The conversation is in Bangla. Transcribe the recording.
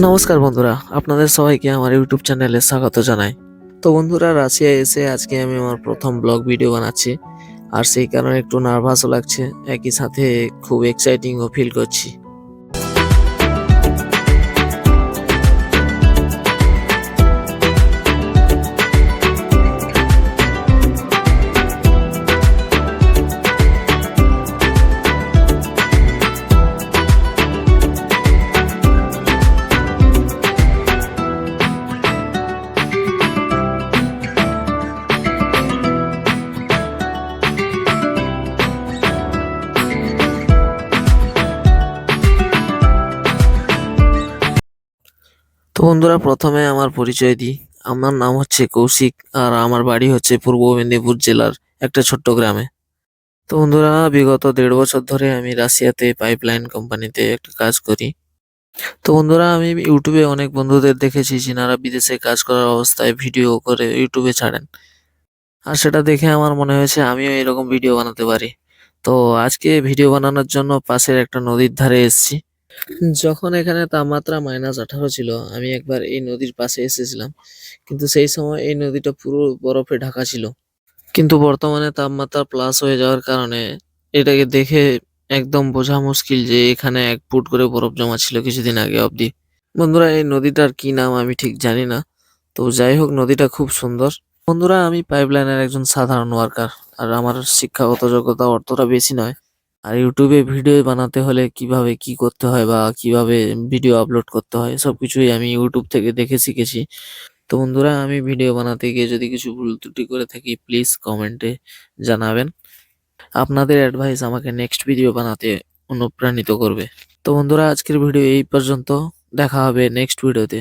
নমস্কার বন্ধুরা, আপনাদের সবাইকে আমার ইউটিউব চ্যানেলে স্বাগত জানাই। তো বন্ধুরা, রাশিয়ায় এসে আজকে আমি আমার প্রথম ব্লগ ভিডিও বানাচ্ছি, আর সেই কারণে একটু নার্ভাসও লাগছে, একই সাথে খুব এক্সাইটিংও ফিল করছি। তো বন্ধুরা, প্রথমে আমার পরিচয় দিই। আমার নাম হচ্ছে কৌশিক, আর আমার বাড়ি হচ্ছে পূর্ব মেদিনীপুর জেলার একটা ছোট্ট গ্রামে। তো বন্ধুরা, বিগত 1.5 বছর ধরে আমি রাশিয়াতে পাইপলাইন কোম্পানিতে একটা কাজ করি। তো বন্ধুরা, আমি ইউটিউবে অনেক বন্ধুদের দেখেছি যিনারা বিদেশে কাজ করার অবস্থায় ভিডিও করে ইউটিউবে ছাড়েন, আর সেটা দেখে আমার মনে হয়েছে আমিও এরকম ভিডিও বানাতে পারি। তো আজকে ভিডিও বানানোর জন্য পাশের একটা নদীর ধারে এসেছি। যখন এখানে তাপমাত্রা -18 ছিল, আমি একবার এই নদীর পাশে এসেছিলাম, কিন্তু সেই সময় এই নদীটা পুরো বরফে ঢাকা ছিল। কিন্তু বর্তমানে তাপমাত্রা প্লাস হয়ে যাওয়ার কারণে এটাকে দেখে একদম বোঝা মুশকিল যে এখানে 1 ফুট করে বরফ জমা ছিল কিছুদিন আগে অবধি। বন্ধুরা, এই নদীটার কি নাম আমি ঠিক জানি না। তো যাই হোক, নদীটা খুব সুন্দর। বন্ধুরা, আমি পাইপলাইনের একজন সাধারণ ওয়ার্কার, আর আমার শিক্ষাগত যোগ্যতা অতটা বেশি নয়। আর ইউটিউবে ভিডিও বানাতে হলে কিভাবে কি করতে হয় বা কিভাবে ভিডিও আপলোড করতে হয় সবকিছুই আমি ইউটিউব থেকে দেখে শিখেছি। তো বন্ধুরা, আমি ভিডিও বানাতে গিয়ে যদি কিছু ভুল ত্রুটি করে থাকি, প্লিজ কমেন্টে জানাবেন। আপনাদের অ্যাডভাইস আমাকে নেক্সট ভিডিও বানাতে অনুপ্রাণিত করবে। তো বন্ধুরা, আজকের ভিডিও এই পর্যন্ত। দেখা হবে নেক্সট ভিডিওতে।